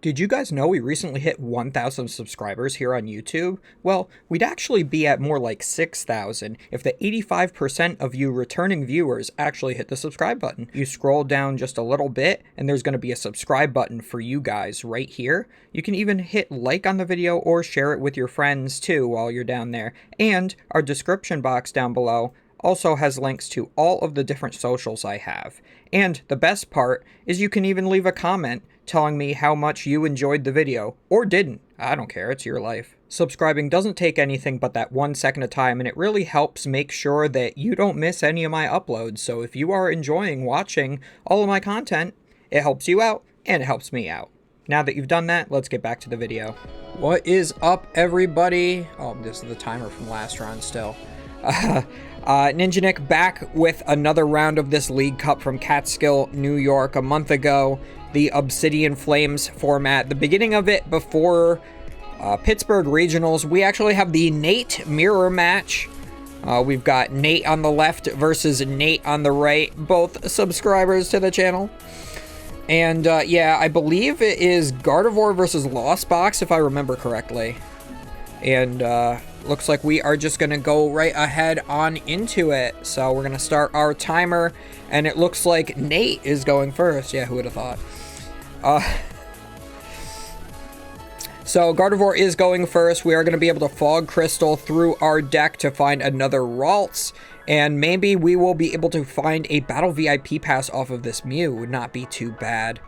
Did you guys know we recently hit 1,000 subscribers here on YouTube? Well, we'd actually be at more like 6,000 if the 85% of you returning viewers actually hit the subscribe button. You scroll down just a little bit and there's going to be a subscribe button for you guys right here. You can even hit like on the video or share it with your friends too while you're down there. And our description box down below also has links to all of the different socials I have. And the best part is you can even leave a comment telling me how much you enjoyed the video, or didn't. I don't care, it's your life. Subscribing doesn't take anything but that 1 second of time, and it really helps make sure that you don't miss any of my uploads. So if you are enjoying watching all of my content, it helps you out, and it helps me out. Now that you've done that, let's get back to the video. What is up, everybody? Oh, this is the timer from last round still. Ninja Nick back with another round of this League Cup from Catskill, New York a month ago. The Obsidian Flames format. The beginning of it before Pittsburgh Regionals, we actually have the Nate mirror match. We've got Nate on the left versus Nate on the right, both subscribers to the channel. And yeah, I believe it is Gardevoir versus Lost Box, if I remember correctly. And looks like we are just going to go right ahead on into it. So we're going to start our timer, and it looks like Nate is going first. Yeah, who would have thought? So Gardevoir is going first. We are going to be able to Fog Crystal through our deck to find another Ralts, and maybe we will be able to find a Battle VIP pass off of this Mew. Would not be too bad.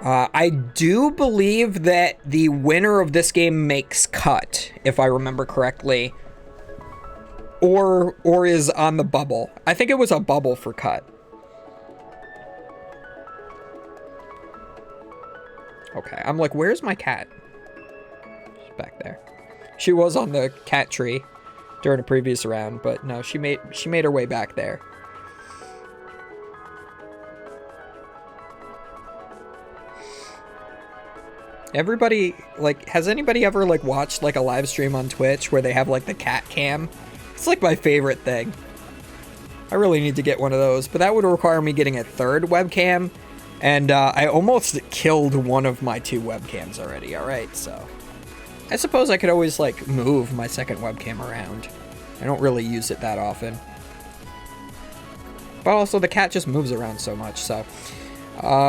I do believe that the winner of this game makes cut, if I remember correctly, or is on the bubble. I think it was a bubble for cut. Okay, I'm like, where's my cat? She's back there. She was on the cat tree during a previous round, but no, she made her way back there. Everybody, like, has anybody ever, like, watched, like, a live stream on Twitch where they have, like, the cat cam? It's, like, my favorite thing. I really need to get one of those, but that would require me getting a third webcam, and I almost killed one of my 2 webcams already, alright, so. I suppose I could always, like, move my second webcam around. I don't really use it that often. But also, the cat just moves around so much, so.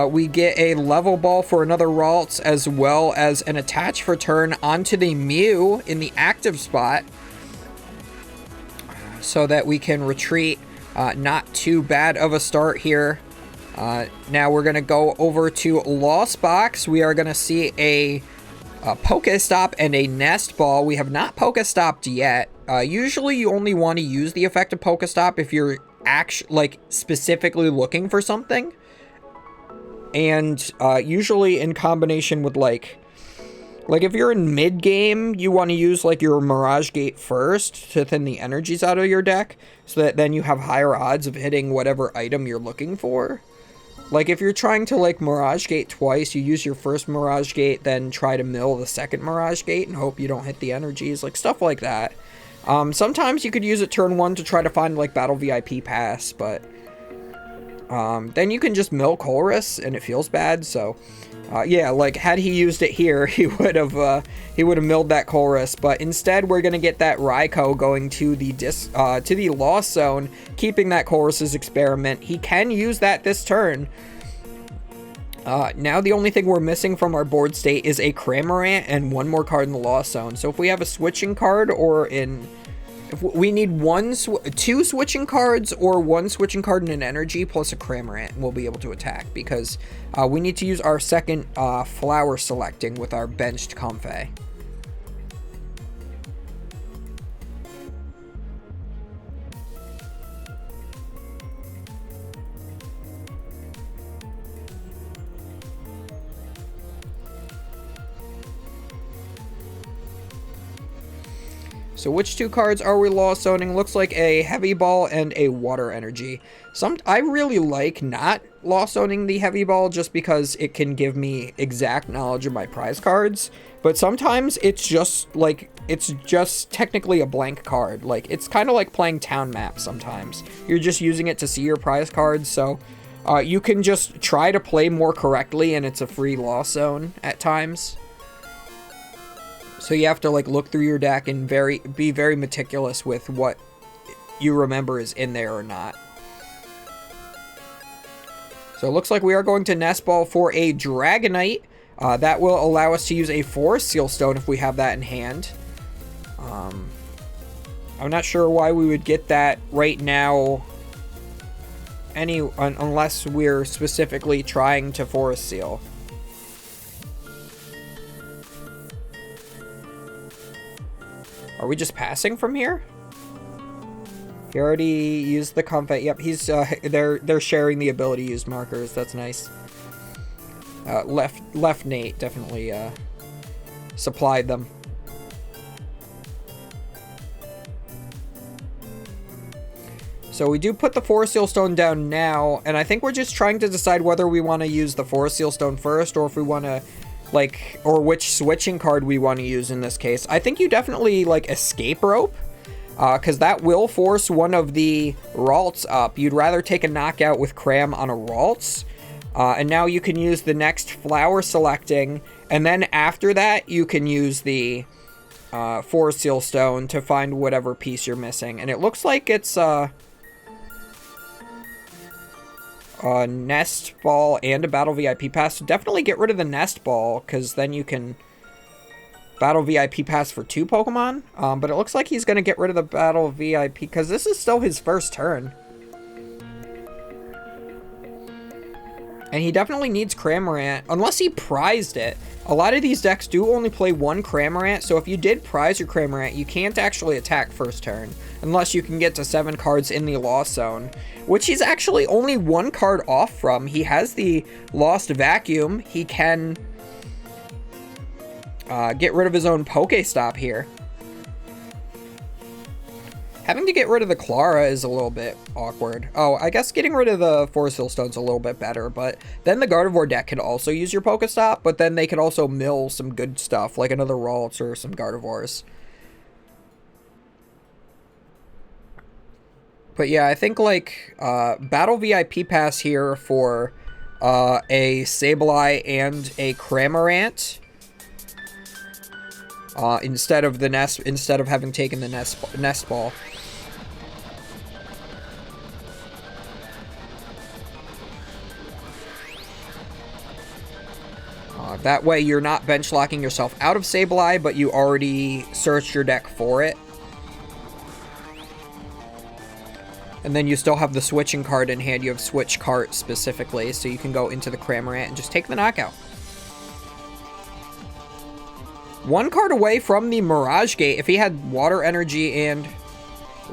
We get a level ball for another Ralts, as well as an attach for turn onto the Mew in the active spot, so that we can retreat. Not too bad of a start here. Now we're going to go over to Lost Box. We are going to see a Pokestop and a Nest Ball. We have not Pokestopped yet. Usually you only want to use the effect of Pokestop if you're like specifically looking for something. And usually in combination with like if you're in mid game, you want to use like your Mirage Gate first to thin the energies out of your deck, so that then you have higher odds of hitting whatever item you're looking for. Like if you're trying to like Mirage Gate twice, you use your first Mirage Gate, then try to mill the second Mirage Gate and hope you don't hit the energies, like stuff like that. Sometimes you could use it turn 1 to try to find like Battle VIP pass, but then you can just mill Colress and it feels bad. So yeah, like had he used it here, he would have milled that Colress, but instead we're gonna get that Raikou going to the Lost Zone, keeping that Colress's experiment. He can use that this turn. Now the only thing we're missing from our board state is a Cramorant and 1 more card in the Lost Zone. So if we have a switching card, or if we need 2 switching cards or 1 switching card and an energy plus a Cramorant, we'll be able to attack, because we need to use our second flower selecting with our benched Comfey. So which 2 cards are we Lost Zoning? Looks like a Heavy Ball and a Water Energy. I really like not Lost Zoning the Heavy Ball just because it can give me exact knowledge of my prize cards. But sometimes it's just technically a blank card. Like it's kind of like playing town map sometimes. You're just using it to see your prize cards. So You can just try to play more correctly, and it's a free loss zone at times. So you have to like look through your deck and be very meticulous with what you remember is in there or not. So it looks like we are going to Nest Ball for a Dragonite. That will allow us to use a Forest Seal Stone if we have that in hand. I'm not sure why we would get that right now, unless we're specifically trying to Forest Seal. Are we just passing from here? He already used the comfort. Yep, he's they're sharing the ability to use markers. That's nice. Left Nate definitely supplied them. So we do put the Forest Seal Stone down now, and I think we're just trying to decide whether we want to use the Forest Seal Stone first, or if we want to, like, or which switching card we want to use in this case. I think you definitely, like, Escape Rope, because that will force one of the Ralts up. You'd rather take a knockout with Cram on a Ralts, and now you can use the next Flower Selecting, and then after that, you can use the Forest Seal Stone to find whatever piece you're missing. And it looks like it's Nest Ball and a Battle VIP Pass. So definitely get rid of the Nest Ball, because then you can Battle VIP Pass for 2 Pokemon. But it looks like he's going to get rid of the Battle VIP, because this is still his first turn. And he definitely needs Cramorant, unless he prized it. A lot of these decks do only play 1 Cramorant, so if you did prize your Cramorant, you can't actually attack first turn, unless you can get to 7 cards in the Lost Zone, which he's actually only 1 card off from. He has the Lost Vacuum. He can get rid of his own Pokestop here. Having to get rid of the Clara is a little bit awkward. Oh, I guess getting rid of the Forest Hill Stone's a little bit better, but then the Gardevoir deck could also use your Pokestop, but then they could also mill some good stuff, like another Ralts or some Gardevoirs. But yeah, I think, like, Battle VIP Pass here for a Sableye and a Cramorant. Instead of having taken the Nest Ball. That way you're not bench locking yourself out of Sableye, but you already searched your deck for it. And then you still have the switching card in hand. You have Switch Cart specifically, so you can go into the Cramorant and just take the knockout. 1 card away from the Mirage Gate. If he had Water Energy and...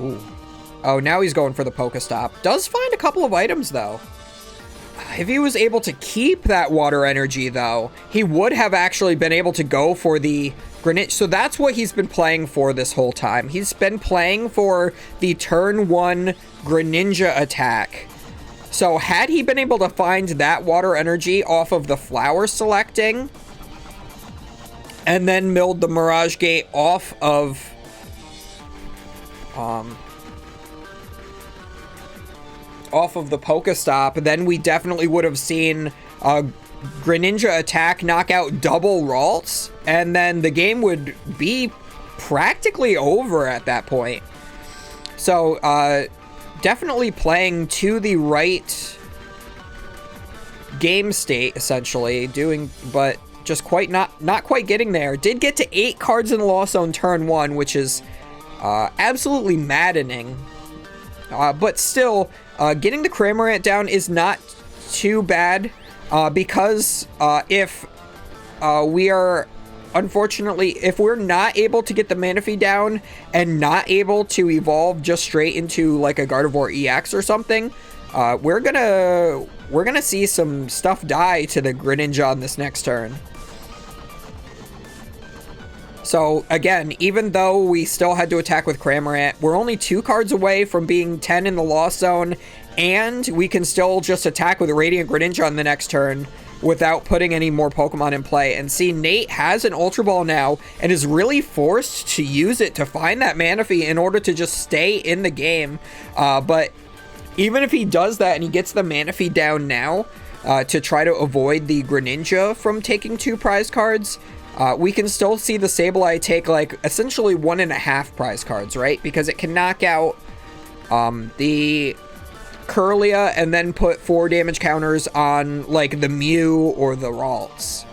Ooh. Oh, now he's going for the Pokestop. Does find a couple of items, though. If he was able to keep that Water Energy, though, he would have actually been able to go for the Greninja. So that's what he's been playing for this whole time. He's been playing for the turn 1 Greninja attack. So had he been able to find that Water Energy off of the Flower Selecting, and then milled the Mirage Gate off of the Pokestop, then we definitely would have seen Greninja attack knock out double Ralts, and then the game would be practically over at that point. So definitely playing to the right game state, essentially, but just not quite getting there. Did get to 8 cards in the Lost Zone turn 1, which is absolutely maddening. But still, getting the Cramorant down is not too bad, because if we're not able to get the Manaphy down and not able to evolve just straight into like a Gardevoir EX or something, we're gonna see some stuff die to the Greninja on this next turn. So, again, even though we still had to attack with Cramorant, we're only 2 cards away from being 10 in the Lost Zone, and we can still just attack with Radiant Greninja on the next turn without putting any more Pokemon in play. And see, Nate has an Ultra Ball now, and is really forced to use it to find that Manaphy in order to just stay in the game. But Even if he does that and he gets the Manaphy down now to try to avoid the Greninja from taking 2 prize cards, we can still see the Sableye take, like, essentially 1.5 prize cards, right? Because it can knock out the Kirlia and then put 4 damage counters on, like, the Mew or the Ralts.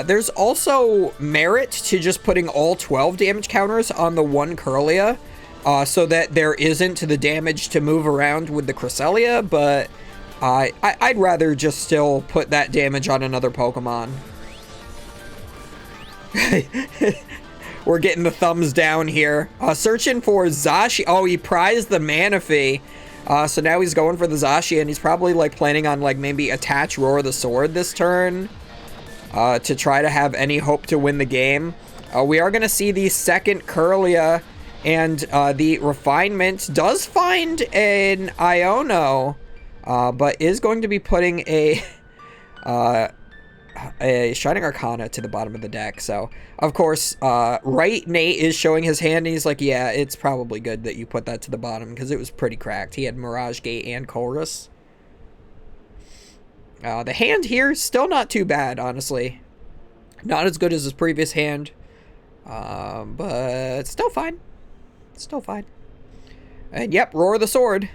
There's also merit to just putting all 12 damage counters on the one Kirlia, so that there isn't the damage to move around with the Cresselia, but I'd rather just still put that damage on another Pokemon. We're getting the thumbs down here. Searching for Zashi. Oh, he prized the Manaphy. So now he's going for the Zashi, and he's probably, like, planning on, like, maybe attach Roar the Sword this turn. To try to have any hope to win the game. We are going to see the second Kirlia, and the Refinement does find an Iono, but is going to be putting a Shining Arcana to the bottom of the deck. So, of course, right Nate is showing his hand, and he's like, yeah, it's probably good that you put that to the bottom, because it was pretty cracked. He had Mirage Gate and Chorus. The hand here, still not too bad, honestly. Not as good as his previous hand, but still fine. Still fine. And yep, Roar the Sword.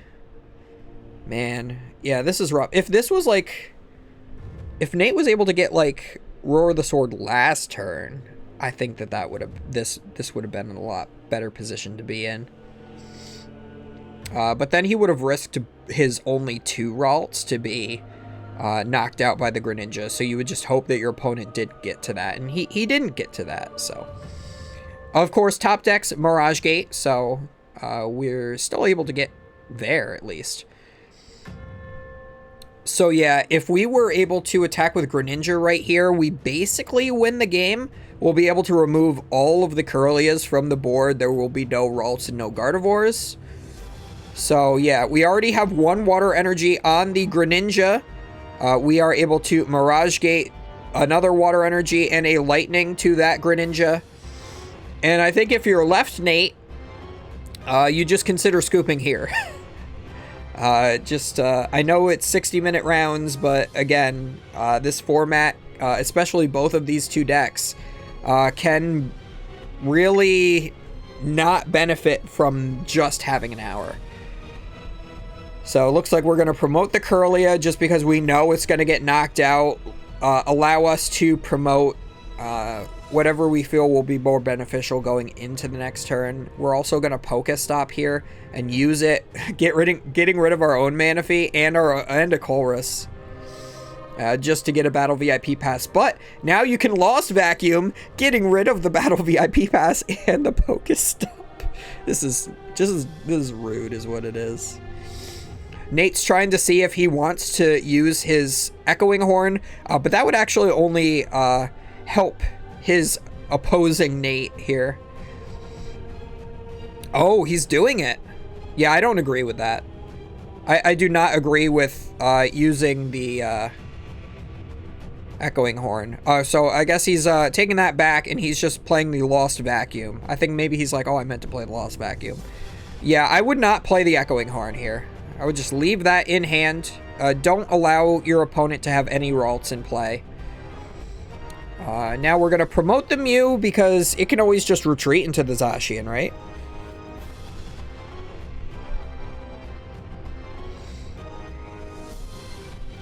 Man, yeah, this is rough. If this was like... If Nate was able to get, like, Roar the Sword last turn, I think that would have... This would have been in a lot better position to be in. But then he would have risked his only 2 Ralts to be... knocked out by the Greninja, so you would just hope that your opponent did get to that, and he didn't get to that, so. Of course, top deck's Mirage Gate, so we're still able to get there, at least. So yeah, if we were able to attack with Greninja right here, we basically win the game. We'll be able to remove all of the Kirlias from the board. There will be no Ralts and no Gardevoirs. So yeah, we already have 1 Water Energy on the Greninja. We are able to Mirage Gate another Water Energy and a Lightning to that Greninja. And I think if you're left, Nate, you just consider scooping here. I know it's 60-minute rounds, but again, this format, especially both of these 2 decks, can really not benefit from just having an hour. So it looks like we're going to promote the Kirlia just because we know it's going to get knocked out. Allow us to promote whatever we feel will be more beneficial going into the next turn. We're also going to Pokestop here and use it, getting rid of our own Manaphy and a Chorus. Just to get a Battle VIP Pass. But now you can Lost Vacuum, getting rid of the Battle VIP Pass and the Pokestop. This is rude is what it is. Nate's trying to see if he wants to use his Echoing Horn, but that would actually only help his opposing Nate here. Oh, he's doing it. Yeah, I don't agree with that. I do not agree with using the Echoing Horn. So I guess he's taking that back, and he's just playing the Lost Vacuum. I think maybe he's like, oh, I meant to play the Lost Vacuum. Yeah, I would not play the Echoing Horn here. I would just leave that in hand. Don't allow your opponent to have any Ralts in play. Now we're going to promote the Mew because it can always just retreat into the Zacian, right?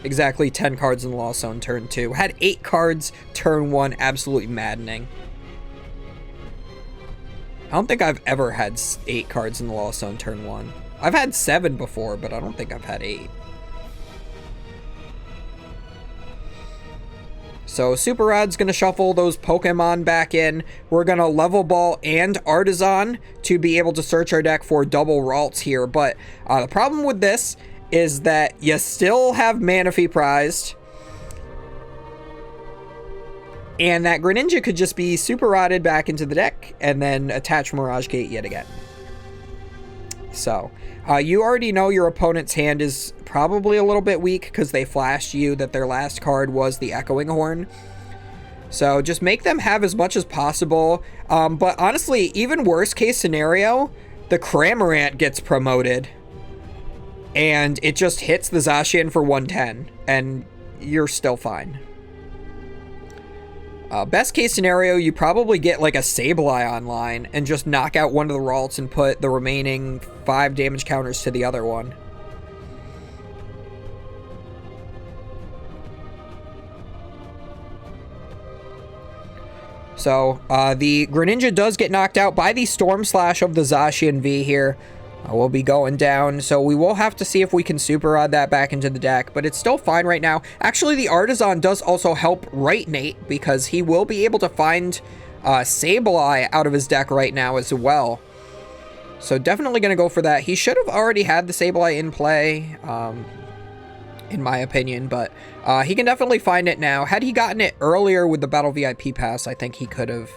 Exactly 10 cards in the Lost Zone turn 2. Had 8 cards turn 1. Absolutely maddening. I don't think I've ever had 8 cards in the Lost Zone turn 1. I've had 7 before, but I don't think I've had 8. So Super Rod's going to shuffle those Pokemon back in. We're going to Level Ball and Artisan to be able to search our deck for double Ralts here. But the problem with this is that you still have Manaphy prized. And that Greninja could just be Super Rodded back into the deck and then attach Mirage Gate yet again. So, you already know your opponent's hand is probably a little bit weak because they flashed you that their last card was the Echoing Horn. So just make them have as much as possible. But honestly, even worst case scenario, the Cramorant gets promoted. And it just hits the Zacian for 110. And you're still fine. Best case scenario, you probably get like a Sableye online and just knock out one of the Ralts and put the remaining 5 damage counters to the other one. So, the Greninja does get knocked out by the Storm Slash of the Zacian V here. We'll be going down, so we will have to see if we can Super Rod that back into the deck, but it's still fine right now. Actually, the Artisan does also help Right Nate, because he will be able to find Sableye out of his deck right now as well. So definitely going to go for that. He should have already had the Sableye in play, in my opinion, but he can definitely find it now. Had he gotten it earlier with the Battle VIP Pass, I think he could have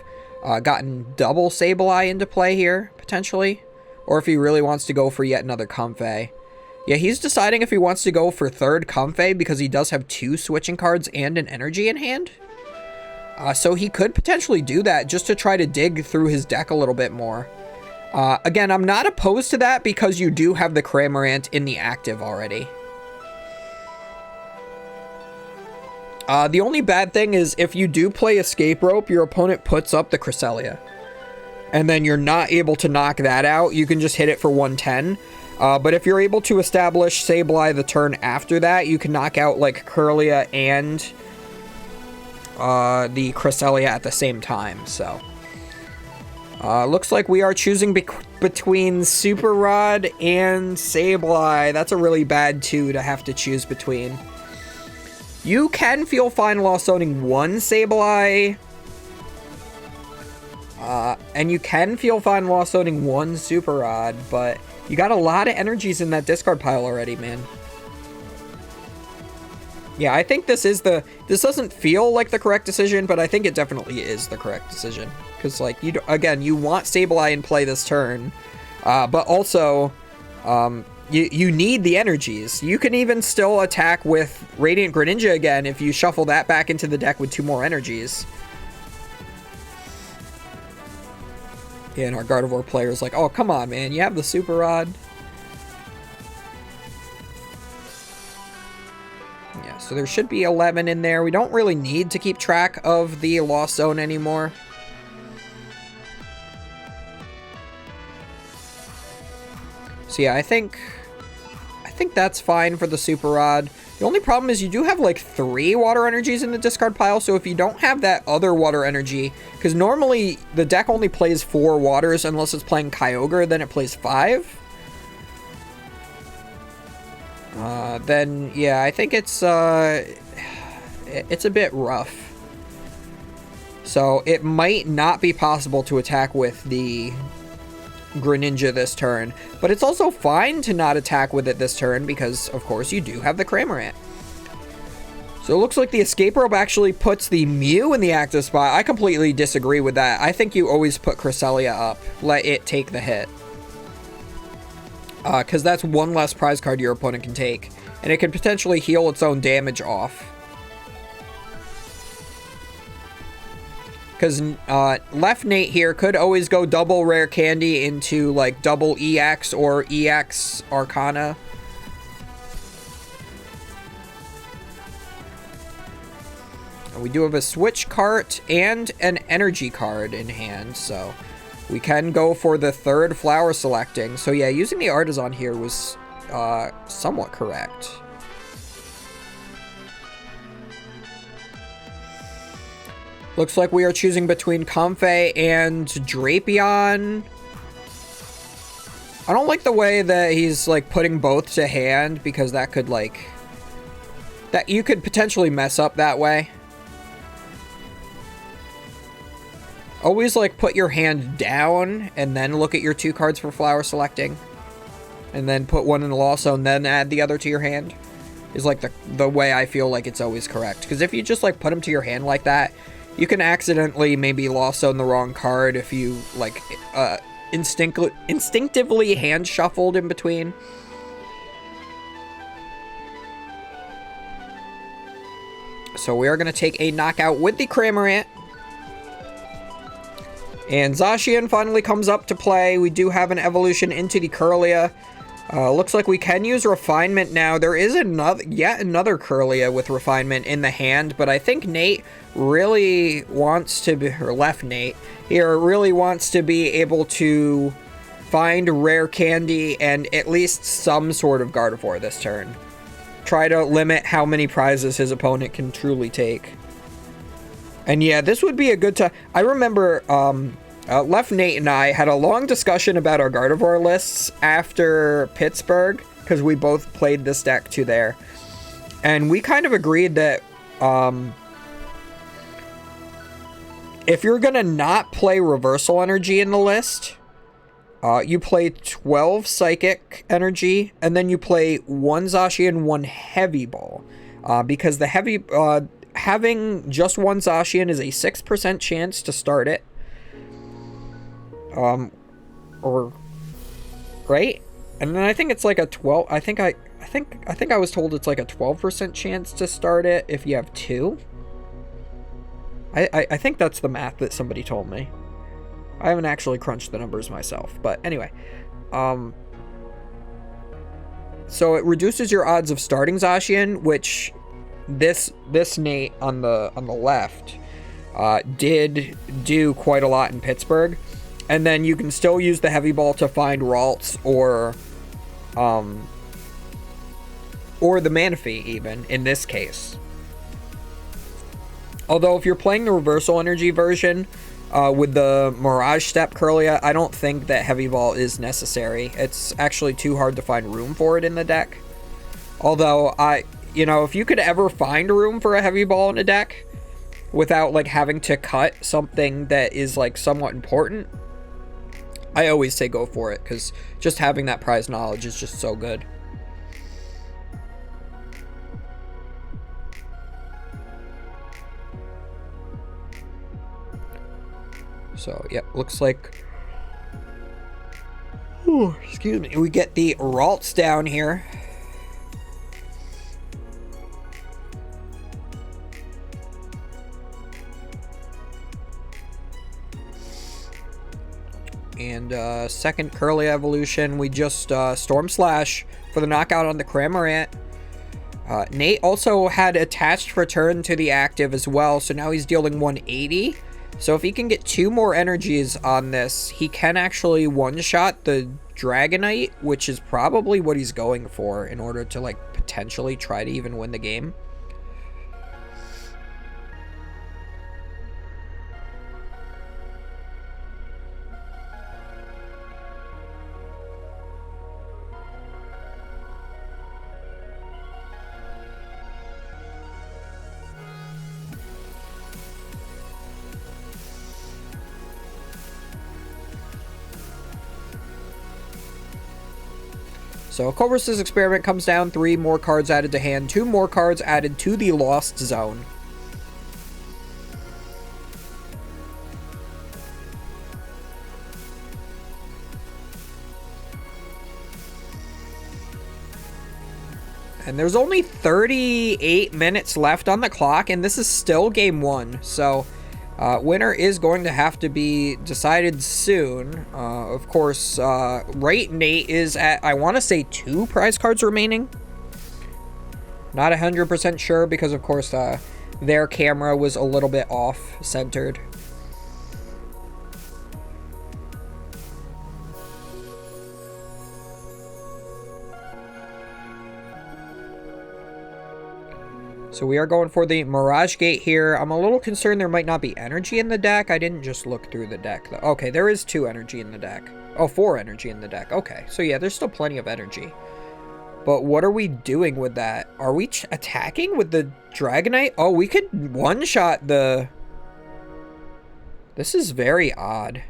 gotten double Sableye into play here, potentially. Or if he really wants to go for yet another Comfey. Yeah, he's deciding if he wants to go for third Comfey because he does have 2 switching cards and an energy in hand. So he could potentially do that just to try to dig through his deck a little bit more. Again, I'm not opposed to that because you do have the Cramorant in the active already. The only bad thing is if you do play Escape Rope, your opponent puts up the Cresselia. And then you're not able to knock that out. You can just hit it for 110. But if you're able to establish Sableye the turn after that, you can knock out like Kirlia and the Cresselia at the same time. So looks like we are choosing between Super Rod and Sableye. That's a really bad 2 to have to choose between. You can feel fine lost owning 1 Sableye. And you can feel fine lost owning 1 Super Rod, but you got a lot of energies in that discard pile already, man. Yeah, I think this doesn't feel like the correct decision, but I think it definitely is the correct decision. Because, like, again, you want Sableye in play this turn, but also, you need the energies. You can even still attack with Radiant Greninja again if you shuffle that back into the deck with 2 more energies. Yeah, and our Gardevoir player's like, oh, come on, man. You have the Super Rod. Yeah, so there should be 11 in there. We don't really need to keep track of the Lost Zone anymore. So yeah, I think that's fine for the Super Rod. The only problem is you do have like 3 water energies in the discard pile, so if you don't have that other water energy, because normally the deck only plays 4 waters unless it's playing Kyogre, then it plays 5. Then yeah, I think it's a bit rough. So it might not be possible to attack with the Greninja this turn, but it's also fine to not attack with it this turn because, of course, you do have the Cramorant. So it looks like the Escape Rope actually puts the Mew in the active spot. I completely disagree with that. I think you always put Cresselia up. Let it take the hit. Because that's 1 less prize card your opponent can take, and it can potentially heal its own damage off. Because Left Nate here could always go double Rare Candy into like double EX or EX Arcana. And we do have a Switch cart and an Energy card in hand, so we can go for the 3rd Flower Selecting. So yeah, using the Artisan here was somewhat correct. Looks like we are choosing between Comfey and Drapion. I don't like the way that he's like putting both to hand because that could like... that you could potentially mess up that way. Always like put your hand down and then look at your 2 cards for Flower Selecting. And then put 1 in the Lost Zone, then add the other to your hand. Is like the way I feel like it's always correct. Because if you just like put them to your hand like that, you can accidentally maybe Lost Zone the wrong card if you, like, instinctively hand shuffled in between. So we are going to take a knockout with the Cramorant. And Zacian finally comes up to play. We do have an evolution into the Kirlia. Looks like we can use Refinement now. There is yet another Kirlia with Refinement in the hand, but I think Nate really wants to be, or Left Nate here really wants to be able to find rare candy and at least some sort of Gardevoir this turn. Try to limit how many prizes his opponent can truly take. And yeah, this would be a good time. I remember Left Nate and I had a long discussion about our Gardevoir lists after Pittsburgh, because we both played this deck to there. And we kind of agreed that if you're going to not play Reversal Energy in the list, you play 12 Psychic Energy, and then you play 1 Zacian, 1 Heavy Ball. Because the heavy... having just 1 Zacian is a 6% chance to start it. Or... Right? And then I think it's like a 12... I think I was told it's like a 12% chance to start it if you have 2. I think that's the math that somebody told me. I haven't actually crunched the numbers myself, but anyway. So it reduces your odds of starting Zacian, which this Nate on the left did do quite a lot in Pittsburgh. And then you can still use the Heavy Ball to find Ralts or the Manaphy even in this case. Although if you're playing the Reversal Energy version with the Mirage Step Kirlia, I don't think that Heavy Ball is necessary. It's actually too hard to find room for it in the deck. Although, if you could ever find room for a Heavy Ball in a deck without, like, having to cut something that is, like, somewhat important, I always say go for it, because just having that prize knowledge is just so good. So, yep, looks like... excuse me. We get the Ralts down here. And second Kirlia evolution, we just Storm Slash for the knockout on the Cramorant. Nate also had attached return to the active as well, so now he's dealing 180. So if he can get 2 more energies on this, he can actually one-shot the Dragonite, which is probably what he's going for in order to, like, potentially try to even win the game. So Cobras's experiment comes down, 3 more cards added to hand, 2 more cards added to the Lost Zone. And there's only 38 minutes left on the clock, and this is still game 1. So winner is going to have to be decided soon. Of course, right Nate is at, I want to say 2 prize cards remaining. Not 100% sure because, of course, their camera was a little bit off-centered. So we are going for the Mirage Gate here. I'm a little concerned there might not be energy in the deck. I didn't just look through the deck, though. Okay, there is 2 energy in the deck. Oh, 4 energy in the deck. Okay, so yeah, there's still plenty of energy. But what are we doing with that? Are we attacking with the Dragonite? Oh, we could one-shot the... This is very odd.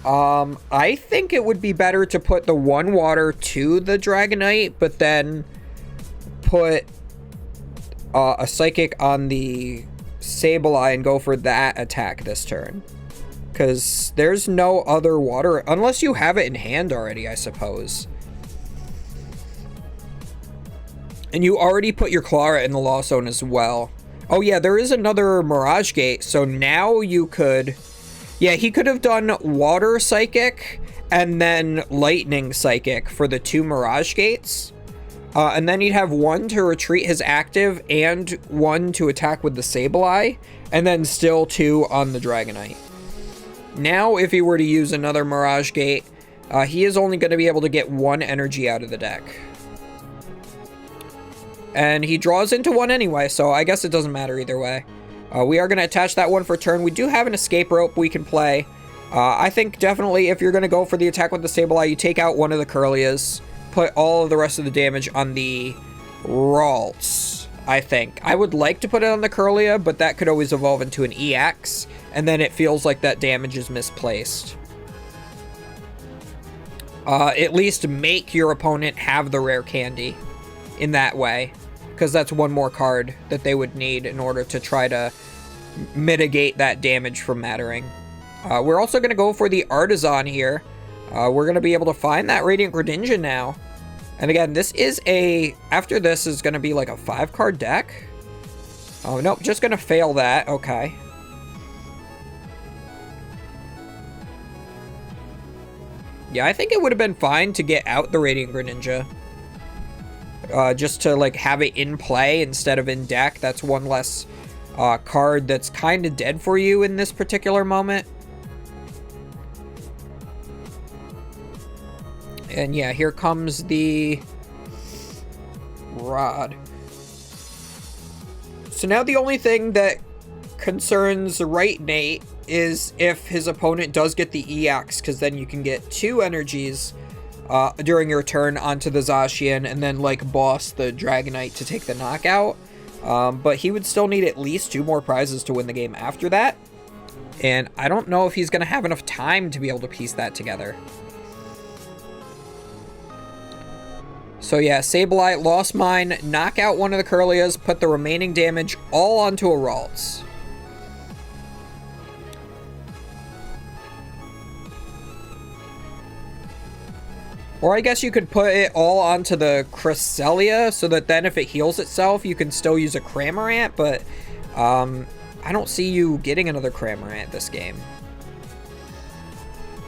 I think it would be better to put the 1 water to the Dragonite, but then put... a Psychic on the Sableye and go for that attack this turn. Because there's no other water, unless you have it in hand already, I suppose. And you already put your Clara in the Lost Zone as well. Oh yeah, there is another Mirage Gate, so now you could... Yeah, he could have done Water Psychic and then Lightning Psychic for the 2 Mirage Gates. And then he'd have 1 to retreat his active and 1 to attack with the Sableye, and then still 2 on the Dragonite. Now, if he were to use another Mirage Gate, he is only going to be able to get 1 energy out of the deck. And he draws into 1 anyway, so I guess it doesn't matter either way. We are going to attach that 1 for turn. We do have an escape rope we can play. I think definitely if you're going to go for the attack with the Sableye, you take out one of the Kirlias, put all of the rest of the damage on the Ralts, I think. I would like to put it on the Kirlia, but that could always evolve into an EX, and then it feels like that damage is misplaced. At least make your opponent have the rare candy in that way, because that's 1 more card that they would need in order to try to mitigate that damage from mattering. We're also going to go for the Artisan here. We're going to be able to find that Radiant Greninja now. And again, this is a... After this is going to be like a 5-card deck. Oh, nope, just going to fail that. Okay. Yeah, I think it would have been fine to get out the Radiant Greninja. Just to, like, have it in play instead of in deck. That's 1 less card that's kind of dead for you in this particular moment. And yeah, here comes the Rod. So now the only thing that concerns Right Nate is if his opponent does get the EX, because then you can get 2 energies during your turn onto the Zacian and then like boss the Dragonite to take the knockout. But he would still need at least 2 more prizes to win the game after that. And I don't know if he's going to have enough time to be able to piece that together. So yeah, Sableye lost mine, knock out one of the Kirlias, put the remaining damage all onto a Ralts. Or I guess you could put it all onto the Cresselia, so that then if it heals itself, you can still use a Cramorant, but I don't see you getting another Cramorant this game.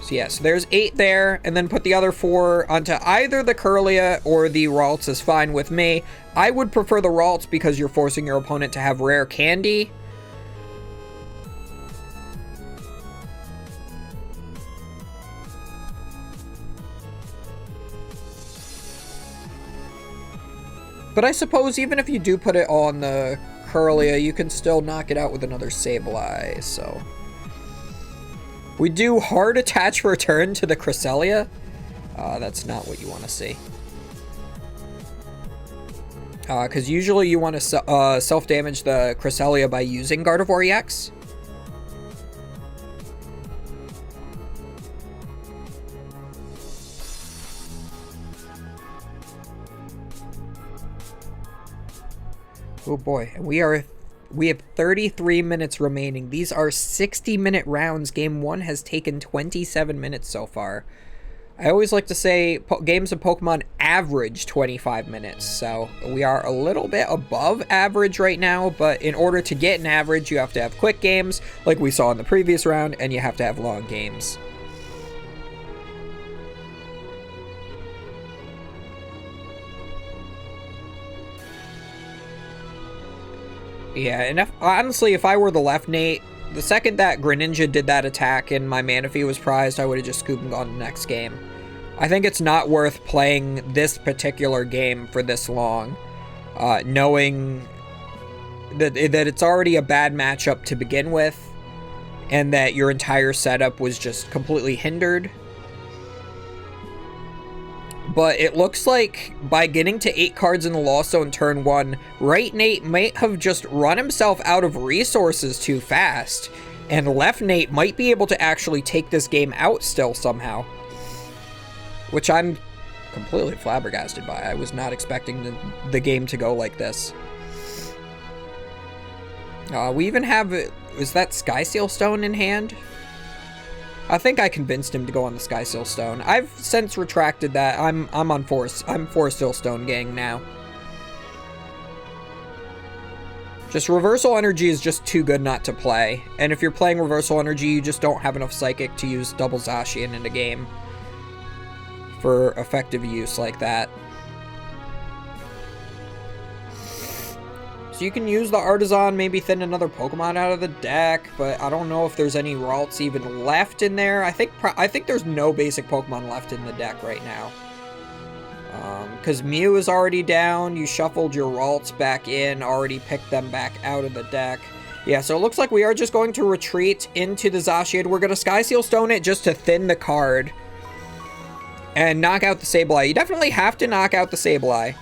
So yeah, so there's 8 there, and then put the other 4 onto either the Kirlia or the Ralts is fine with me. I would prefer the Ralts because you're forcing your opponent to have rare candy. But I suppose even if you do put it on the Kirlia, you can still knock it out with another Sableye, so... We do hard attach return to the Cresselia. That's not what you want to see. Because usually you want to self-damage the Cresselia by using Gardevoir EX. Oh boy, and we have 33 minutes remaining. These are 60-minute rounds. Game 1 has taken 27 minutes so far. I always like to say games of Pokemon average 25 minutes, so we are a little bit above average right now, but in order to get an average, you have to have quick games, like we saw in the previous round, and you have to have long games. Yeah, and honestly, if I were the left Nate, the second that Greninja did that attack and my Manaphy was prized, I would have just scooped and gone to the next game. I think it's not worth playing this particular game for this long, knowing that it's already a bad matchup to begin with, and that your entire setup was just completely hindered. But it looks like by getting to 8 cards in the Lost Zone turn 1, Right Nate might have just run himself out of resources too fast, and Left Nate might be able to actually take this game out still somehow. Which I'm completely flabbergasted by. I was not expecting the game to go like this. We even have... Is that Skyseal Stone in hand? I think I convinced him to go on the Skyseal Stone. I've since retracted that. I'm on Forest Hill Stone gang now. Just Reversal Energy is just too good not to play. And if you're playing Reversal Energy, you just don't have enough Psychic to use double Zacian in a game for effective use like that. So you can use the Artisan, maybe thin another Pokemon out of the deck, but I don't know if there's any Ralts even left in there. I think there's no basic Pokemon left in the deck right now. Because Mew is already down, you shuffled your Ralts back in, already picked them back out of the deck. Yeah, so it looks like we are just going to retreat into the Zacian. We're going to Sky Seal Stone it just to thin the card and knock out the Sableye. You definitely have to knock out the Sableye.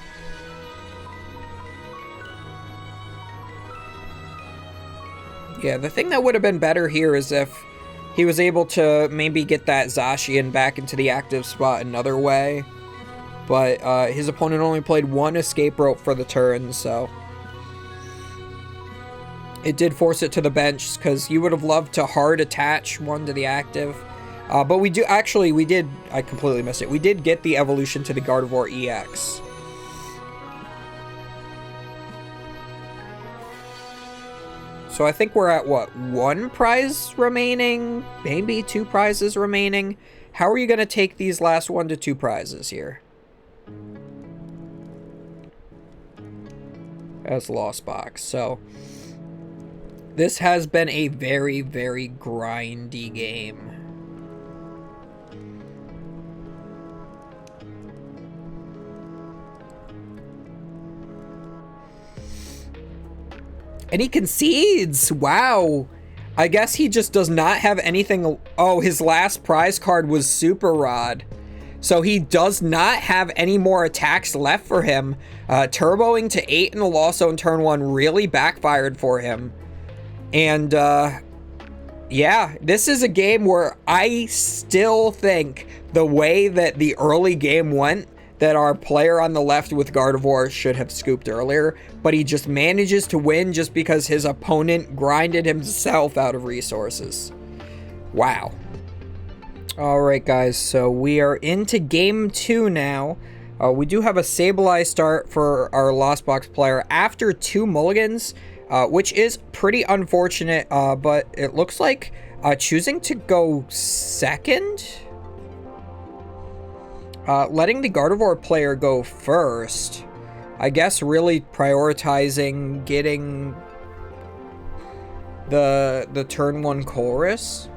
Yeah, the thing that would have been better here is if he was able to maybe get that Zacian back into the active spot another way. But his opponent only played one Escape Rope for the turn, so it did force it to the bench, because you would have loved to hard attach one to the active. But we did, I completely missed it. We did get the evolution to the Gardevoir EX. So I think we're at, what, 1 prize remaining? Maybe 2 prizes remaining? How are you going to take these last 1 to 2 prizes here? As Lost Box. So this has been a very, very grindy game. And he concedes. Wow. I guess he just does not have anything. Oh, his last prize card was Super Rod. So he does not have any more attacks left for him. Turboing to 8 in the Lost Zone turn 1 really backfired for him. And yeah, this is a game where I still think the way that the early game went, that our player on the left with Gardevoir should have scooped earlier, but he just manages to win just because his opponent grinded himself out of resources. Wow. Alright guys, so we are into game 2 now. We do have a Sableye start for our Lost Box player after 2 mulligans, which is pretty unfortunate, but it looks like choosing to go second? Letting the Gardevoir player go first. I guess really prioritizing getting the turn 1 chorus.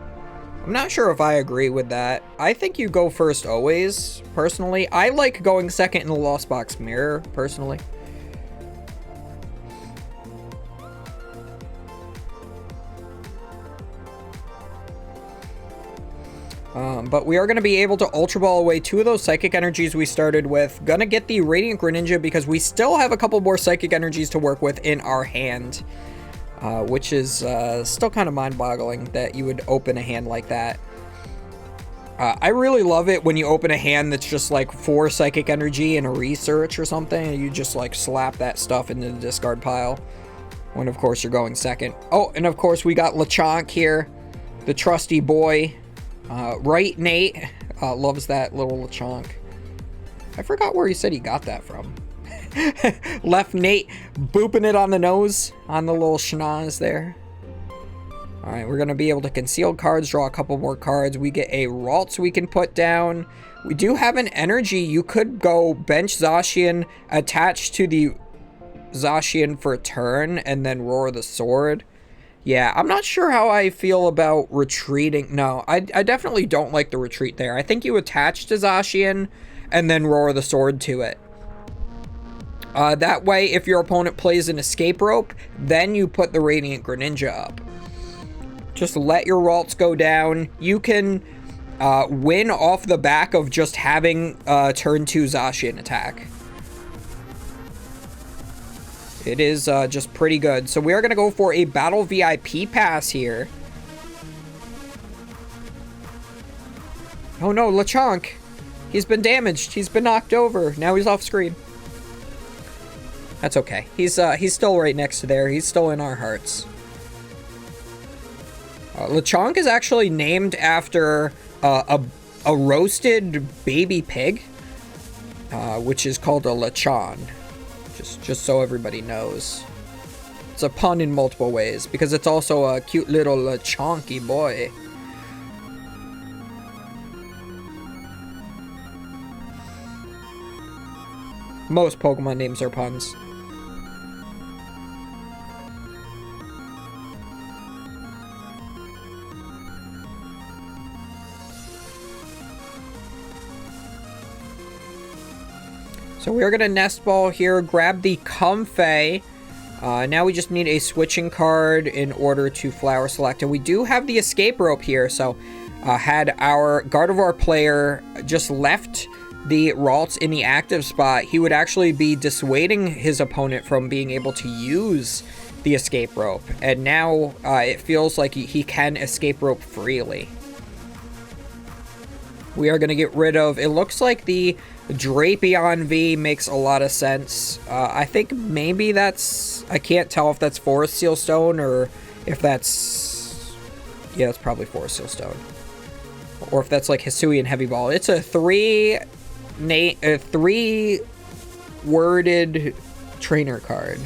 I'm not sure if I agree with that. I think you go first always, personally. I like going second in the Lost Box mirror, personally. But we are going to be able to Ultra Ball away 2 of those Psychic Energies we started with. Gonna get the Radiant Greninja because we still have a couple more Psychic Energies to work with in our hand. Which is still kind of mind-boggling that you would open a hand like that. I really love it when you open a hand that's just like 4 Psychic Energy and a Research or something, and you just like slap that stuff into the discard pile. When of course you're going second. Oh, and of course we got Lechonk here, the trusty boy. Right, Nate loves that little Lechonk. I forgot where he said he got that from. Left Nate booping it on the nose on the little schnoz there. Alright, we're going to be able to conceal cards, draw a couple more cards. We get a Ralts we can put down. We do have an energy. You could go bench Zacian, attach to the Zacian for a turn, and then Roar the Sword. Yeah, I'm not sure how I feel about retreating. No, I definitely don't like the retreat there. I think you attach to Zacian and then Roar the Sword to it. That way, if your opponent plays an Escape Rope, then you put the Radiant Greninja up. Just let your Ralts go down. You can win off the back of just having turn 2 Zacian attack. It is just pretty good. So we are going to go for a Battle VIP pass here. Oh no, Lechonk. He's been damaged. He's been knocked over. Now he's off screen. That's okay. He's still right next to there. He's still in our hearts. Lechonk is actually named after a roasted baby pig, which is called a lechon. Just so everybody knows. It's a pun in multiple ways, because it's also a cute little chunky boy. Most Pokemon names are puns. So we're going to Nest Ball here, grab the Comfey. Now we just need a switching card in order to Flower Select. And we do have the Escape Rope here, so had our Gardevoir player just left the Ralts in the active spot, he would actually be dissuading his opponent from being able to use the Escape Rope. And now it feels like he can Escape Rope freely. We are going to get rid of, it looks like the Drapion V makes a lot of sense. I think maybe that's, I can't tell if that's Forest Seal Stone or if that's, yeah, it's probably Forest Seal Stone. Or if that's like Hisuian Heavy Ball. It's a three-worded trainer card.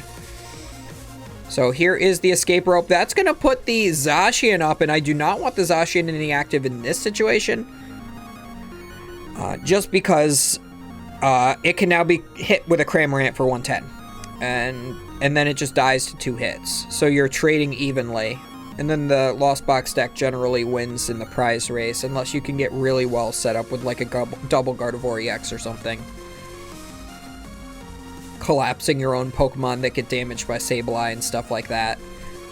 So here is the Escape Rope. That's going to put the Zacian up, and I do not want the Zacian in the active in this situation. Just because it can now be hit with a Cramorant for 110. And then it just dies to 2 hits. So you're trading evenly. And then the Lost Box deck generally wins in the prize race, unless you can get really well set up with like a double Gardevoir EX or something. Collapsing your own Pokemon that get damaged by Sableye and stuff like that.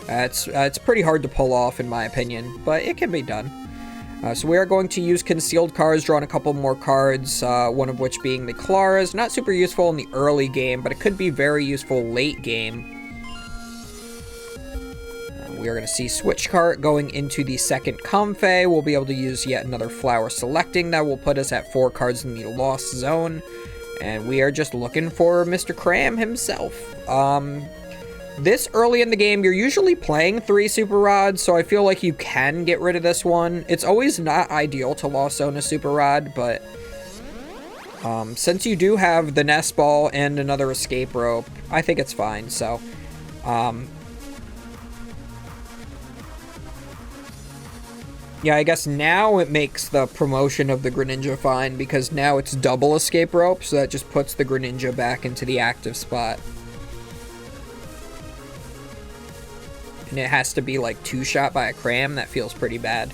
It's pretty hard to pull off in my opinion, but it can be done. So we are going to use concealed cards, drawing a couple more cards, one of which being the Claras. Not super useful in the early game, but it could be very useful late game. We are going to see Switch Cart going into the second Comfey. We'll be able to use yet another Flower Selecting. That will put us at 4 cards in the Lost Zone. And we are just looking for Mr. Cram himself. This early in the game, you're usually playing 3 Super Rods, so I feel like you can get rid of this one. It's always not ideal to Lost Zone a Super Rod, but since you do have the Nest Ball and another Escape Rope, I think it's fine. So, yeah, I guess now it makes the promotion of the Greninja fine, because now it's double Escape Rope, so that just puts the Greninja back into the active spot. And it has to be like 2-shot by a Cram. That feels pretty bad.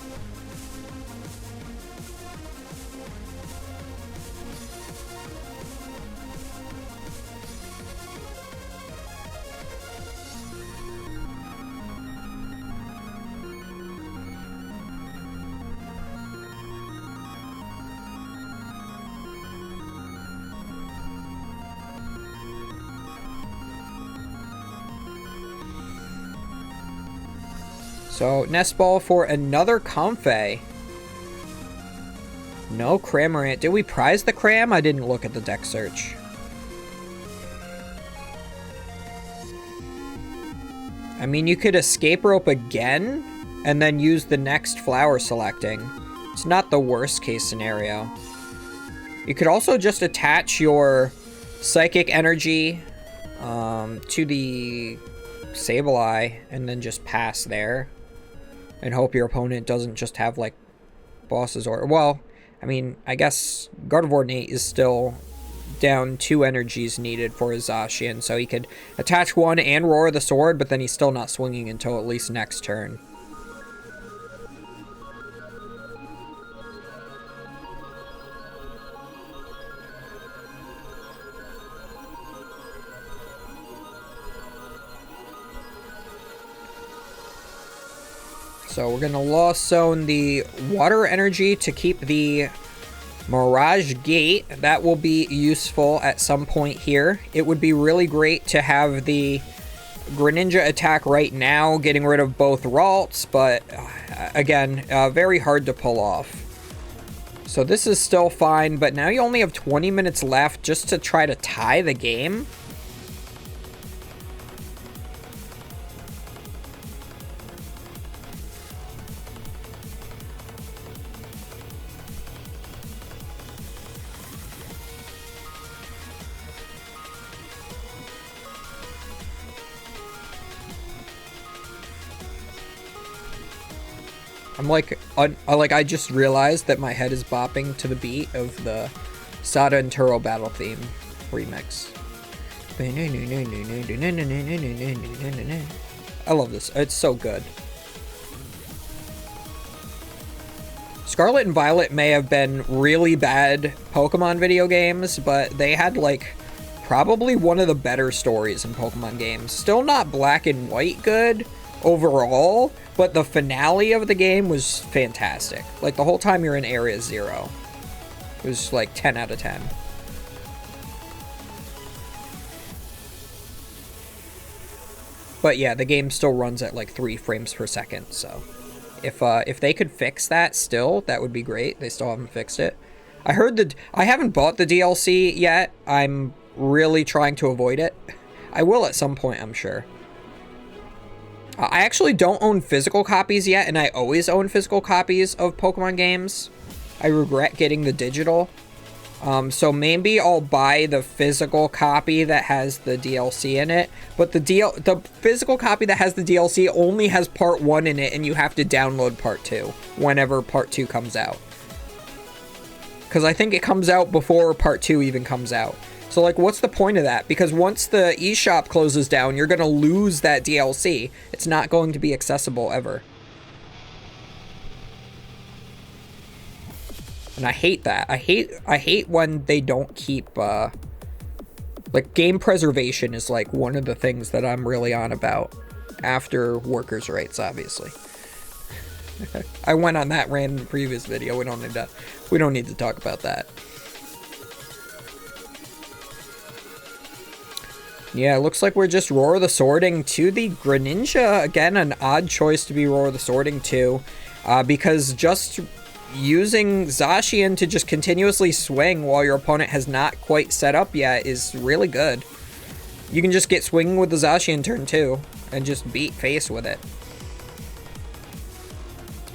So, Nest Ball for another Comfey. No Cramorant. Did we prize the Cram? I didn't look at the deck search. I mean, you could Escape Rope again, and then use the next Flower Selecting. It's not the worst case scenario. You could also just attach your Psychic Energy to the Sableye, and then just pass there. And hope your opponent doesn't just have, like, bosses or... Well, I mean, I guess Gardevoir Nate is still down 2 energies needed for his Zacian, so he could attach 1 and Roar the Sword, but then he's still not swinging until at least next turn. So we're going to Lost Zone the Water Energy to keep the Mirage Gate. That will be useful at some point here. It would be really great to have the Greninja attack right now, getting rid of both Ralts, but again, very hard to pull off. So this is still fine, but now you only have 20 minutes left just to try to tie the game. I'm like, I just realized that my head is bopping to the beat of the Sada and Turo battle theme remix. I love this. It's so good. Scarlet and Violet may have been really bad Pokemon video games, but they had, like, probably one of the better stories in Pokemon games. Still not Black and White good overall, but the finale of the game was fantastic. Like, the whole time you're in Area 0. It was, like, 10 out of 10. But yeah, the game still runs at, like, 3 frames per second, so... If they could fix that still, that would be great. They still haven't fixed it. I heard that... I haven't bought the DLC yet. I'm really trying to avoid it. I will at some point, I'm sure. I actually don't own physical copies yet, and I always own physical copies of Pokemon games. I regret getting the digital. So maybe I'll buy the physical copy that has the DLC in it. But the physical copy that has the DLC only has Part 1 in it, and you have to download Part 2 whenever Part 2 comes out. Because I think it comes out before Part 2 even comes out. So, like, what's the point of that? Because once the eShop closes down, you're going to lose that DLC. It's not going to be accessible ever. And I hate that. I hate when they don't keep, like, game preservation is, like, one of the things that I'm really on about. After workers' rights, obviously. I went on that rant in the previous video. We don't need to talk about that. Yeah, it looks like we're just Roar the Sorting to the Greninja. Again, an odd choice to be Roar the Sorting to. Because just using Zacian to just continuously swing while your opponent has not quite set up yet is really good. You can just get swinging with the Zacian turn 2 and just beat face with it.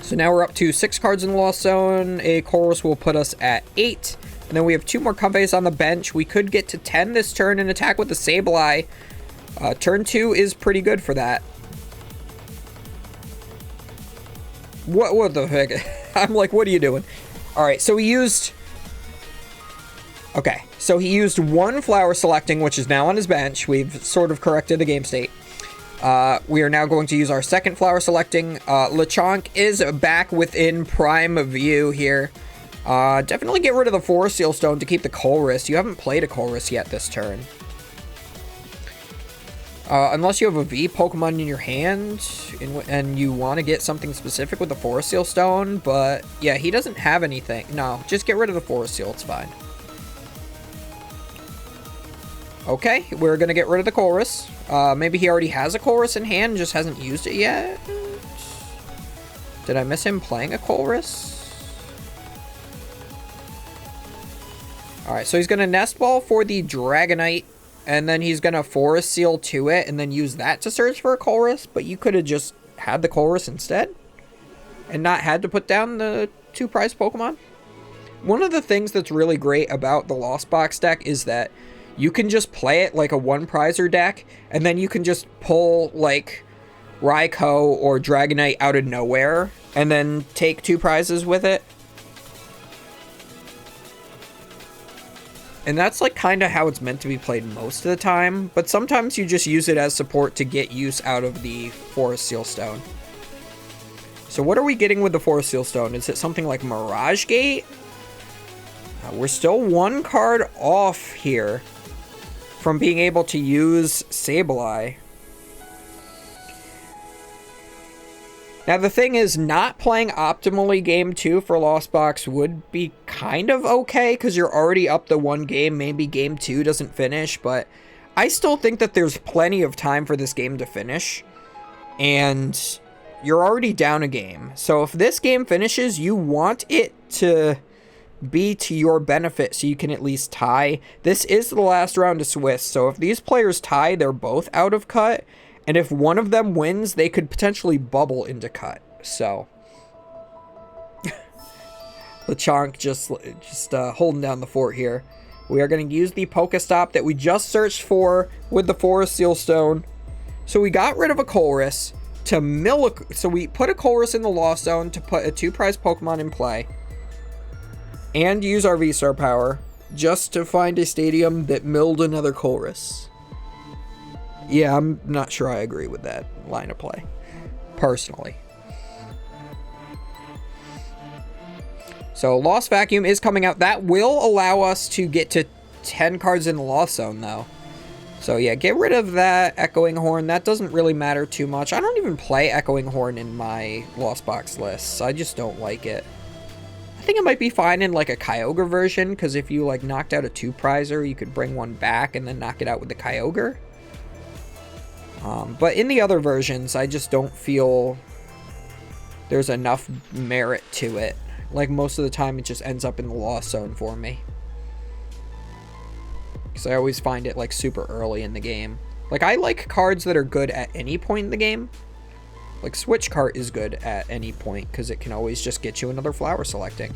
So now we're up to 6 cards in the Lost Zone. A Chorus will put us at 8. And then we have 2 more Comebacks on the bench. We could get to 10 this turn and attack with the Sableye. Turn 2 is pretty good for that. What the heck? I'm like, what are you doing? Alright, so he used... Okay, so he used 1 Flower Selecting, which is now on his bench. We've sort of corrected the game state. We are now going to use our 2nd Flower Selecting. Lechonk is back within prime view here. Definitely get rid of the Forest Seal Stone to keep the Colress. You haven't played a Colress yet this turn. Unless you have a V Pokemon in your hand and you want to get something specific with the Forest Seal Stone, but yeah, he doesn't have anything. No, just get rid of the Forest Seal, it's fine. Okay, we're going to get rid of the Chorus. Maybe he already has a Chorus in hand, just hasn't used it yet. Did I miss him playing a Chorus? Alright, so he's going to Nest Ball for the Dragonite. And then he's going to Forest Seal to it and then use that to search for a Colress. But you could have just had the Colress instead. And not had to put down the 2 prize Pokemon. One of the things that's really great about the Lost Box deck is that you can just play it like a 1 prizer deck. And then you can just pull like Raikou or Dragonite out of nowhere. And then take 2 prizes with it. And that's like kind of how it's meant to be played most of the time, but sometimes you just use it as support to get use out of the Forest Seal Stone. So what are we getting with the Forest Seal Stone? Is it something like Mirage Gate? We're still 1 card off here from being able to use Sableye. Now the thing is, not playing optimally game 2 for Lost Box would be kind of okay, because you're already up the 1 game, maybe game 2 doesn't finish, but I still think that there's plenty of time for this game to finish, and you're already down a game. So if this game finishes, you want it to be to your benefit so you can at least tie. This is the last round of Swiss, so if these players tie, they're both out of cut. And if one of them wins, they could potentially bubble into cut. So, Lechonk just holding down the fort here. We are going to use the Pokestop that we just searched for with the Forest Seal Stone. So we got rid of a Colress to mill a... So we put a Colress in the Lost Zone to put a 2-prize Pokemon in play. And use our V-Star power just to find a stadium that milled another Colress. Yeah, I'm not sure I agree with that line of play, personally. So Lost Vacuum is coming out. That will allow us to get to 10 cards in the Lost Zone, though. So yeah, get rid of that Echoing Horn. That doesn't really matter too much. I don't even play Echoing Horn in my Lost Box lists. I just don't like it. I think it might be fine in like a Kyogre version, because if you like knocked out a 2-prizer, you could bring one back and then knock it out with the Kyogre. But in the other versions, I just don't feel there's enough merit to it. Like, most of the time, it just ends up in the Lost Zone for me. Because I always find it, like, super early in the game. Like, I like cards that are good at any point in the game. Like, Switch Cart is good at any point, because it can always just get you another flower selecting.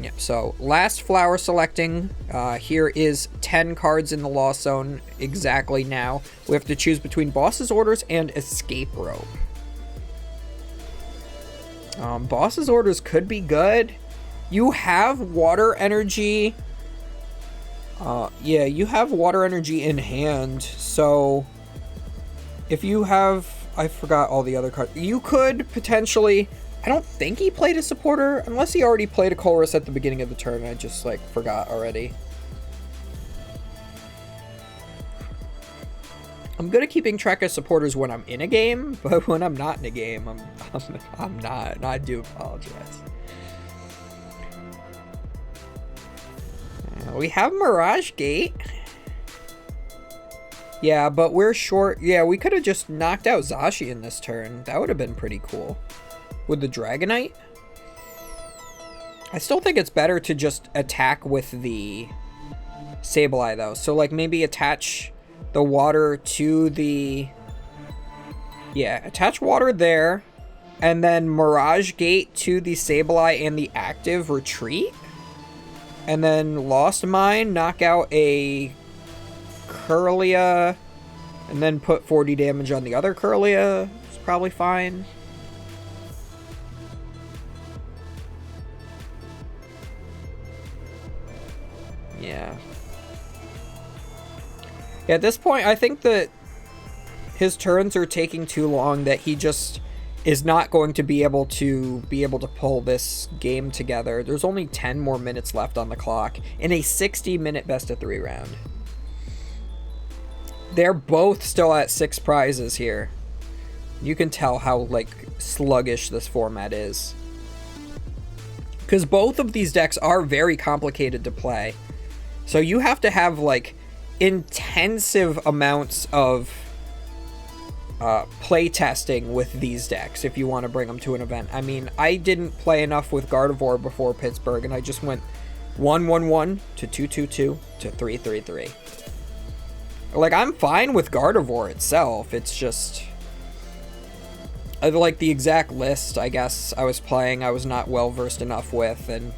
Yep, so last flower selecting. Here is 10 cards in the Lost Zone exactly now. We have to choose between Boss's Orders and Escape Rope. Boss's Orders could be good. You have Water Energy. Yeah, you have Water Energy in hand. So, if you have... I forgot all the other cards. You could potentially... I don't think he played a supporter, unless he already played a Colress at the beginning of the turn. I just, like, forgot already. I'm good at keeping track of supporters when I'm in a game, but when I'm not in a game, I'm not. And I do apologize. We have Mirage Gate. Yeah, but we're short. Yeah, we could have just knocked out Zashi in this turn. That would have been pretty cool. With the Dragonite. I still think it's better to just attack with the Sableye, though. So, like, maybe attach the water to the... Yeah, attach water there. And then Mirage Gate to the Sableye and the active Retreat. And then Lost Mine, knock out a Kirlia. And then put 40 damage on the other Kirlia. It's probably fine. Yeah. At this point, I think that his turns are taking too long, that he just is not going to be able to pull this game together. There's only 10 more minutes left on the clock in a 60-minute best-of-3 round. They're both still at 6 prizes here. You can tell how, like, sluggish this format is. Because both of these decks are very complicated to play. So you have to have, like, intensive amounts of play testing with these decks if you want to bring them to an event. I mean, I didn't play enough with Gardevoir before Pittsburgh, and I just went 1-1-1 to 2-2-2 to 3-3-3. Like, I'm fine with Gardevoir itself. It's just... like, the exact list, I guess, I was playing, I was not well-versed enough with, and...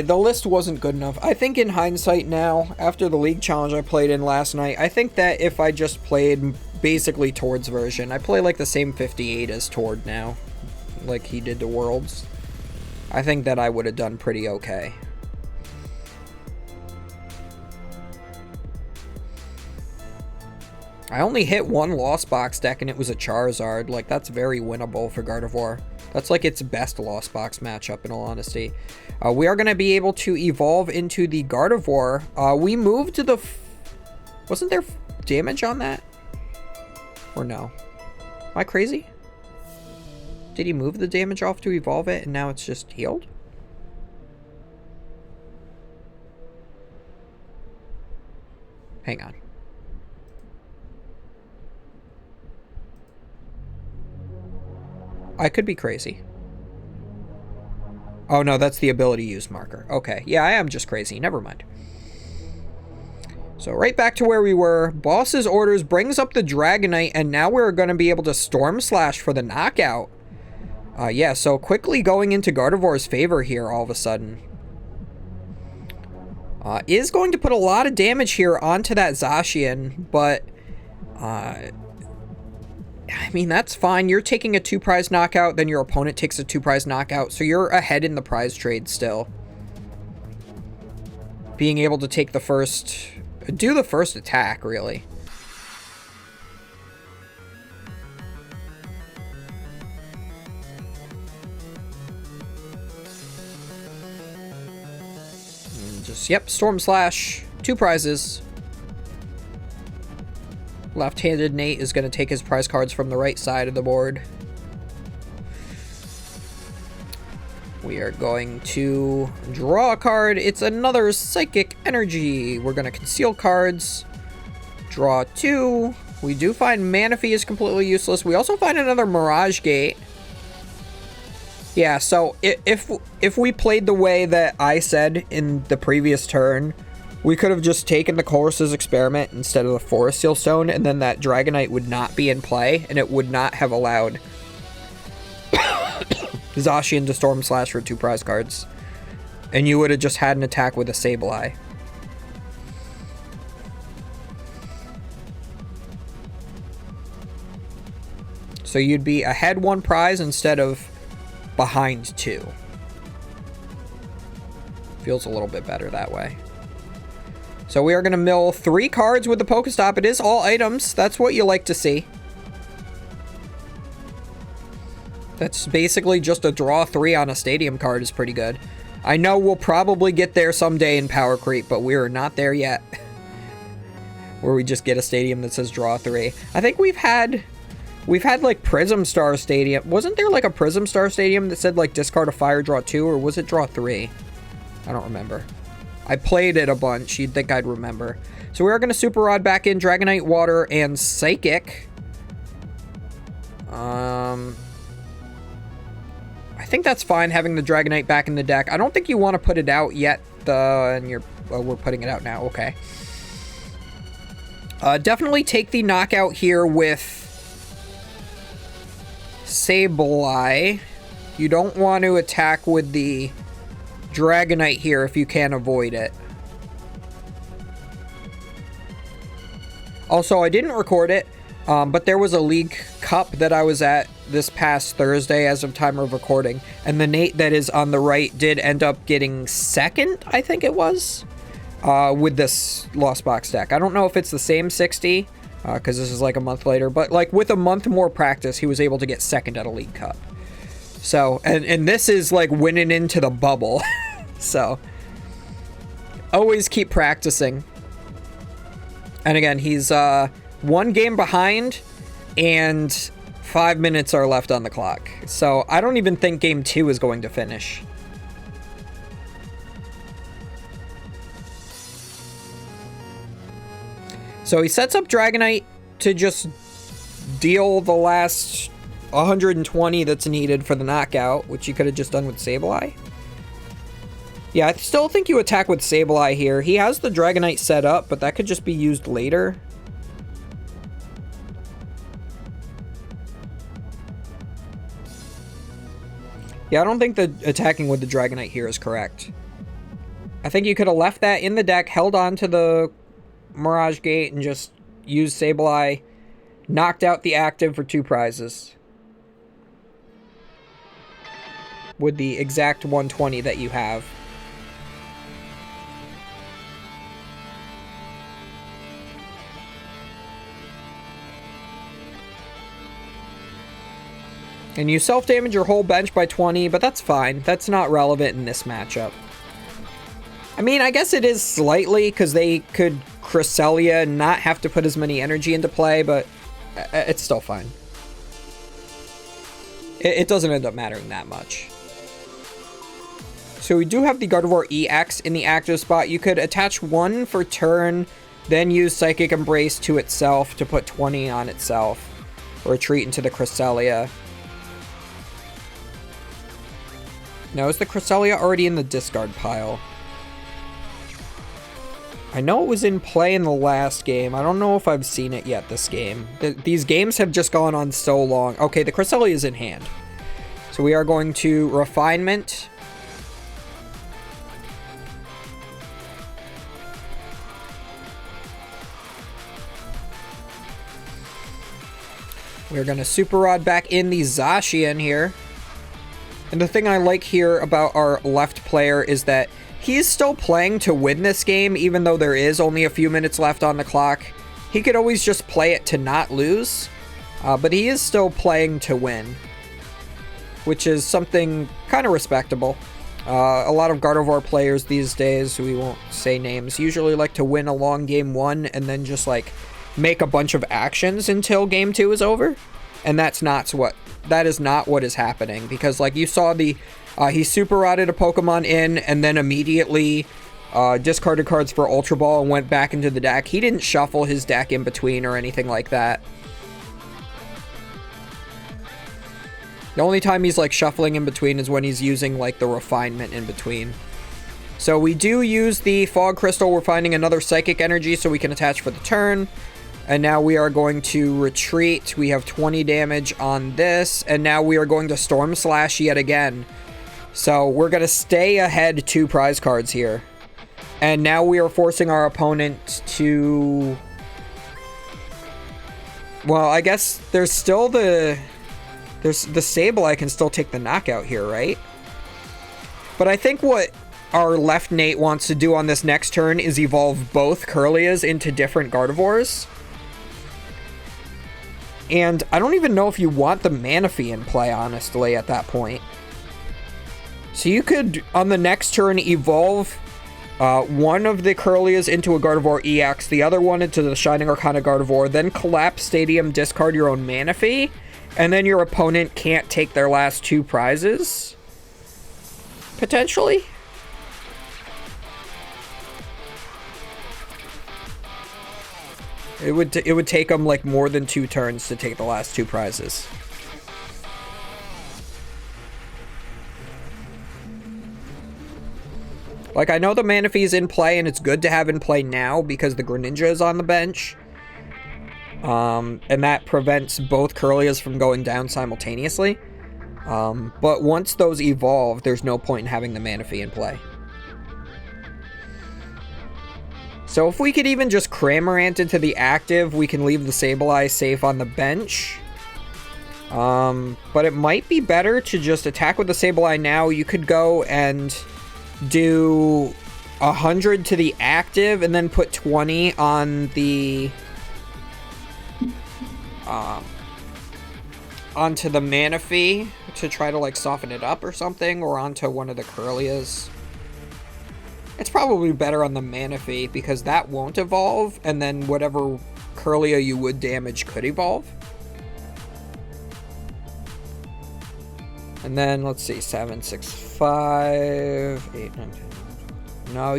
the list wasn't good enough. I think in hindsight now, after the League Challenge I played in last night, I think that if I just played basically Tord's version, I play like the same 58 as Tord now, like he did to Worlds, I think that I would have done pretty okay. I only hit one Lost Box deck and it was a Charizard. Like, that's very winnable for Gardevoir. That's like its best Lost Box matchup, in all honesty. We are going to be able to evolve into the Gardevoir. We moved to the... Wasn't there damage on that? Or no? Am I crazy? Did he move the damage off to evolve it and now it's just healed? Hang on. I could be crazy. Oh no, that's the ability use marker. Okay, yeah, I am just crazy. Never mind. So right back to where we were. Boss's Orders brings up the Dragonite, and now we're going to be able to Storm Slash for the knockout. Yeah, so quickly going into Gardevoir's favor here all of a sudden. Is going to put a lot of damage here onto that Zacian, but I mean, that's fine. You're taking a 2-prize knockout, then your opponent takes a 2-prize knockout, so you're ahead in the prize trade still. Being able to take the first... do the first attack, really. And just, yep, Storm Slash. 2 prizes. Left-handed Nate is going to take his prize cards from the right side of the board. We are going to draw a card. It's another Psychic Energy. We're going to conceal cards. Draw 2. We do find Manaphy is completely useless. We also find another Mirage Gate. Yeah, so if we played the way that I said in the previous turn, we could have just taken the Colress's Experiment instead of the Forest Seal Stone, and then that Dragonite would not be in play, and it would not have allowed Zacian to Storm Slash for 2 prize cards. And you would have just had an attack with a Sableye. So you'd be ahead 1 prize instead of behind 2. Feels a little bit better that way. So we are going to mill 3 cards with the Pokestop. It is all items. That's what you like to see. That's basically just a draw 3 on a stadium card is pretty good. I know we'll probably get there someday in Power Creep, but we are not there yet. Where we just get a stadium that says draw 3. I think we've had like Prism Star Stadium. Wasn't there like a Prism Star Stadium that said like discard a fire, draw 2, or was it draw 3? I don't remember. I played it a bunch. You'd think I'd remember. So we are going to Super Rod back in Dragonite, Water, and Psychic. I think that's fine having the Dragonite back in the deck. I don't think you want to put it out yet, and we're putting it out now. Okay. Definitely take the knockout here with Sableye. You don't want to attack with the Dragonite here if you can avoid it. Also, I didn't record it, but there was a League Cup that I was at this past Thursday as of time of recording, and the Nate that is on the right did end up getting second, I think it was, with this Lost Box deck. I don't know if it's the same 60, because this is like a month later, but like with a month more practice, he was able to get second at a League Cup. So, and this is like winning into the bubble. So, always keep practicing. And again, he's 1 game behind, and 5 minutes are left on the clock. So, I don't even think game 2 is going to finish. So, he sets up Dragonite to just deal the last 120 that's needed for the knockout, which you could have just done with Sableye. Yeah, I still think you attack with Sableye here. He has the Dragonite set up, but that could just be used later. Yeah, I don't think the attacking with the Dragonite here is correct. I think you could have left that in the deck, held on to the Mirage Gate, and just used Sableye, knocked out the active for 2 prizes. With the exact 120 that you have. And you self-damage your whole bench by 20, but that's fine. That's not relevant in this matchup. I mean, I guess it is slightly, because they could Cresselia and not have to put as many energy into play, but it's still fine. It doesn't end up mattering that much. So we do have the Gardevoir EX in the active spot. You could attach 1 for turn, then use Psychic Embrace to itself to put 20 on itself. Or retreat into the Cresselia. Now, is the Cresselia already in the discard pile? I know it was in play in the last game. I don't know if I've seen it yet this game. These games have just gone on so long. Okay, the Cresselia is in hand. So we are going to Refinement. We're going to Super Rod back in the Zacian here. And the thing I like here about our left player is that he's still playing to win this game, even though there is only a few minutes left on the clock. He could always just play it to not lose, but he is still playing to win, which is something kind of respectable. A lot of Gardevoir players these days, we won't say names, usually like to win a long game 1 and then just like make a bunch of actions until game 2 is over. And that is not what is happening, because like you saw he super rotted a Pokemon in and then immediately discarded cards for Ultra Ball and went back into the deck. He didn't shuffle his deck in between or anything like that. The only time he's like shuffling in between is when he's using like the refinement in between. So we do use the Fog Crystal. We're finding another Psychic Energy so we can attach for the turn. And now we are going to retreat. We have 20 damage on this. And now we are going to Storm Slash yet again. So we're going to stay ahead 2 prize cards here. And now we are forcing our opponent to... Well, I guess there's still the Sableye can still take the knockout here, right? But I think what our left Nate wants to do on this next turn is evolve both Kirlias into different Gardevoirs. And I don't even know if you want the Manaphy in play, honestly, at that point. So you could, on the next turn, evolve one of the Kirlias into a Gardevoir EX, the other one into the Shining Arcana Gardevoir, then collapse Stadium, discard your own Manaphy, and then your opponent can't take their last 2 prizes? Potentially? It would take them like more than 2 turns to take the last 2 prizes. Like, I know the Manaphy is in play, and it's good to have in play now because the Greninja is on the bench. And that prevents both Kirlias from going down simultaneously. But once those evolve, there's no point in having the Manaphy in play. So if we could even just Cramorant into the active, we can leave the Sableye safe on the bench. But it might be better to just attack with the Sableye now. You could go and do 100 to the active and then put 20 on the... onto the Manaphy to try to like soften it up or something, or onto one of the Kirlias. It's probably better on the Manaphy because that won't evolve, and then whatever Kirlia you would damage could evolve. And then let's see, 7, 6, 5, 8, 9, 10. No,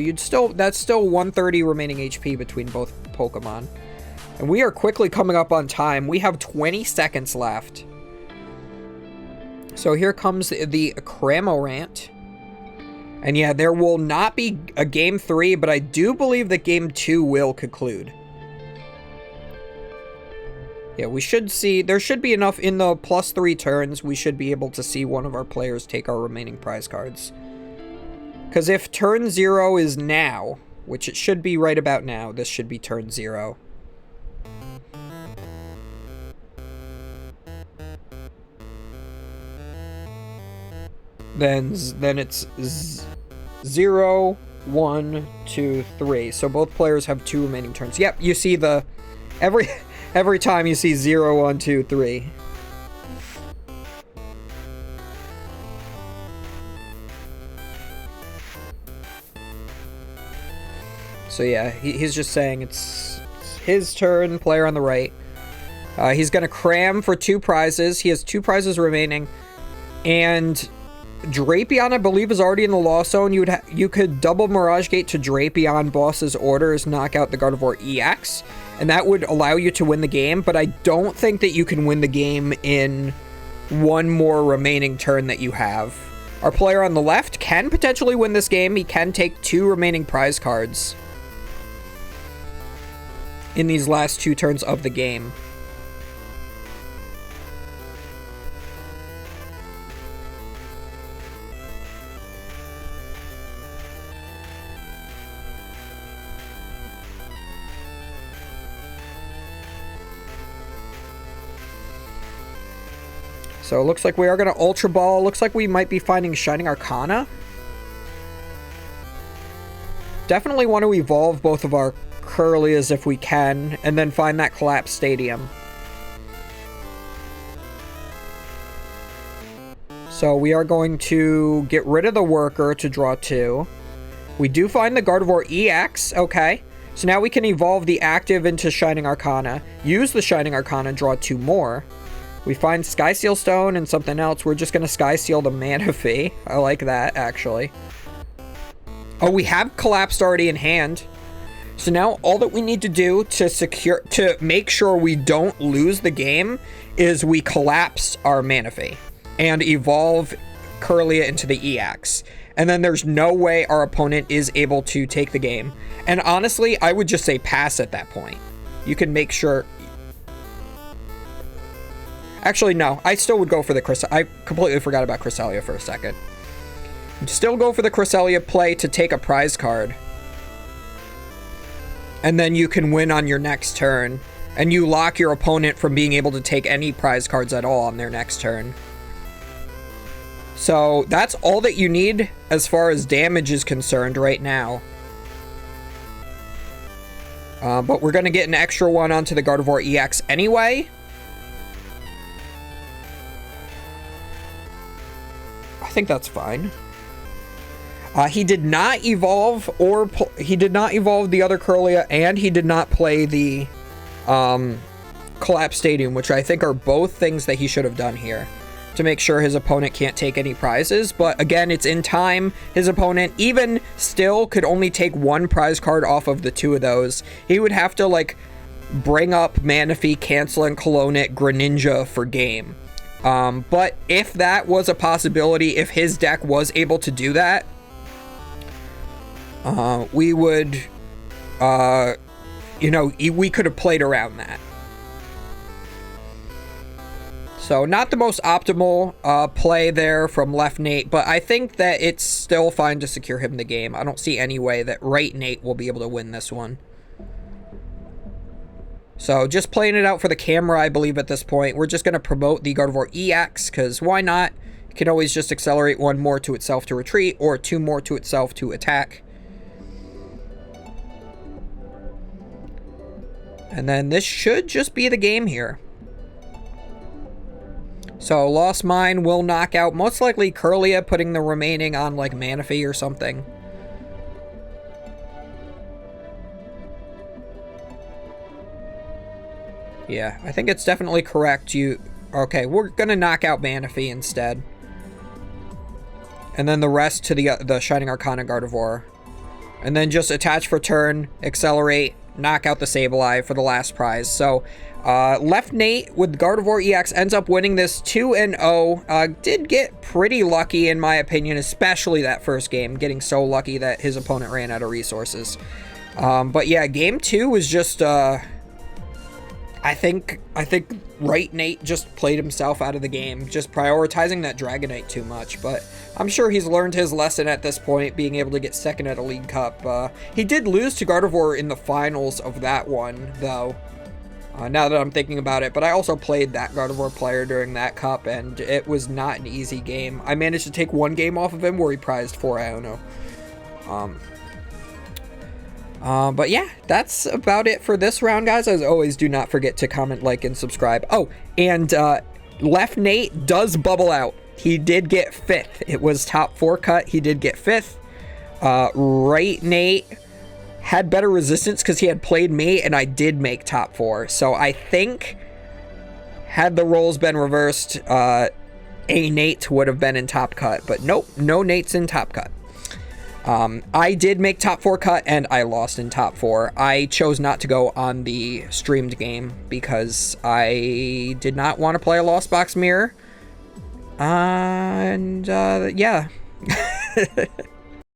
that's still 130 remaining HP between both Pokemon. And we are quickly coming up on time. We have 20 seconds left. So here comes the Cramorant. And yeah, there will not be a game 3, but I do believe that game 2 will conclude. Yeah, we should see, there should be enough in the +3 turns, we should be able to see one of our players take our remaining prize cards. Because if turn 0 is now, which it should be right about now, this should be turn 0. Then it's 0, 1, 2, 3. So both players have 2 remaining turns. Yep, you see the every time you see 0, 1, 2, 3. So yeah, he's just saying it's his turn, player on the right. He's gonna cram for 2 prizes. He has 2 prizes remaining, and Drapion, I believe, is already in the Lost Zone. You could double Mirage Gate to Drapion, boss's orders, knock out the Gardevoir EX, and that would allow you to win the game, but I don't think that you can win the game in 1 more remaining turn that you have. Our player on the left can potentially win this game. He can take 2 remaining prize cards in these last 2 turns of the game. So it looks like we are going to Ultra Ball. Looks like we might be finding Shining Arcana. Definitely want to evolve both of our Kirlias if we can, and then find that collapsed stadium. So we are going to get rid of the worker to draw 2. We do find the Gardevoir EX. Okay. So now we can evolve the active into Shining Arcana. Use the Shining Arcana, draw 2 more. We find Sky Seal Stone and something else. We're just going to Sky Seal the Manaphy. I like that, actually. Oh, we have Collapsed already in hand. So now all that we need to do to make sure we don't lose the game is we collapse our Manaphy and evolve Kirlia into the EX. And then there's no way our opponent is able to take the game. And honestly, I would just say pass at that point. You can make sure... Actually, no. I still would go for the Cresselia. I completely forgot about Cresselia for a second. Still go for the Cresselia play to take a prize card. And then you can win on your next turn. And you lock your opponent from being able to take any prize cards at all on their next turn. So that's all that you need as far as damage is concerned right now. But we're going to get an extra one onto the Gardevoir EX anyway. I think that's fine. He did not evolve he did not evolve the other Kirlia, and he did not play the Collapse Stadium, which I think are both things that he should have done here to make sure his opponent can't take any prizes. But again, it's in time. His opponent even still could only take 1 prize card off of the 2 of those. He would have to like bring up Manaphy, cancel and clone it Greninja for game. But if that was a possibility, if his deck was able to do that, we would, you know, we could have played around that. So not the most optimal play there from left Nate, but I think that it's still fine to secure him the game. I don't see any way that right Nate will be able to win this one. So just playing it out for the camera, I believe, at this point. We're just going to promote the Gardevoir EX, because why not? It can always just accelerate 1 more to itself to retreat, or 2 more to itself to attack. And then this should just be the game here. So Lost Mine will knock out most likely Kirlia, putting the remaining on like Manaphy or something. Yeah, I think it's definitely correct. Okay, we're gonna knock out Manaphy instead. And then the rest to the Shining Arcana Gardevoir. And then just attach for turn, accelerate, knock out the Sableye for the last prize. So left Nate with Gardevoir EX ends up winning this 2-0. Did get pretty lucky in my opinion, especially that first game, getting so lucky that his opponent ran out of resources. But yeah, game 2 was just I think right Nate just played himself out of the game, just prioritizing that Dragonite too much, but I'm sure he's learned his lesson at this point, being able to get second at a League Cup. He did lose to Gardevoir in the finals of that one, though, now that I'm thinking about it, but I also played that Gardevoir player during that cup, and it was not an easy game. I managed to take 1 game off of him where he prized 4 Iono. But yeah, that's about it for this round, guys. As always, do not forget to comment, like, and subscribe. Oh, and left Nate does bubble out. He did get 5th. It was top 4 cut. He did get 5th. Right Nate had better resistance because he had played me, and I did make top 4. So I think had the roles been reversed, a Nate would have been in top cut. But nope, no Nates in top cut. I did make top 4 cut, and I lost in top 4. I chose not to go on the streamed game because I did not want to play a Lost Box Mirror. Yeah.